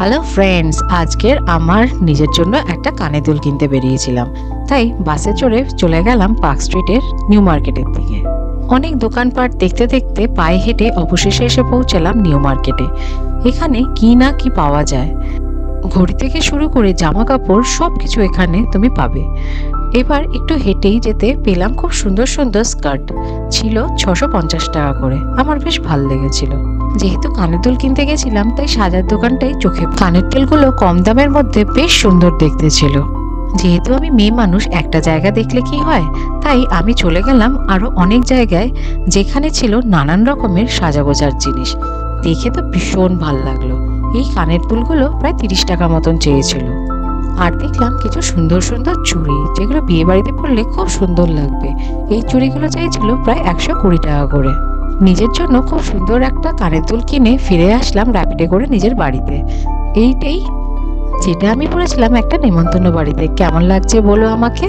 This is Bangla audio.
হ্যালো ফ্রেন্ডস, আজকের আমার নিজের জন্য একটা কানের দুল কিনতে বেরিয়েছিলাম। তাই বাসে চড়ে চলে গেলাম পার্ক স্ট্রিটের নিউ মার্কেটের দিকে। অনেক দোকানপাট দেখতে দেখতে পায়ে হেঁটে অবশেষে এসে পৌঁছালাম নিউ মার্কেটে। এখানে কি না কি পাওয়া যায়, ঘড়ি থেকে শুরু করে জামা কাপড় সব কিছু এখানে তুমি পাবে। এবার একটু হেঁটেই যেতে পেলাম খুব সুন্দর সুন্দর স্কার্ট, ছিল 650 টাকা করে। আমার বেশ ভাল লেগেছিল। যেহেতু কানের দুল কিনতে গেছিলাম তাই সাজার দোকানটাই চোখে। কানের দুলগুলো কম দামের মধ্যে বেশ সুন্দর দেখতে ছিল। যেহেতু আমি মেয়ে মানুষ, একটা জায়গা দেখলে কি হয়, তাই আমি চলে গেলাম আরো অনেক জায়গায় যেখানে ছিল নানান রকমের সাজাগোজার জিনিস। দেখে তো ভীষণ ভাল লাগলো। এই কানের দুলগুলো প্রায় 30 টাকা মতন চেয়েছিল। আর দেখলাম কিছু সুন্দর সুন্দর চুড়ি, যেগুলো বিয়ে বাড়িতে পরলে খুব সুন্দর লাগবে। এই চুড়িগুলো চাইছিল প্রায় 120 টাকা করে। নিজের জন্য খুব সুন্দর একটা কানের দুল কিনে ফিরে আসলাম র্যাপিডে করে নিজের বাড়িতে। এইটাই যেটা আমি পড়েছিলাম একটা নেমন্তন্ন বাড়িতে। কেমন লাগছে বলো আমাকে।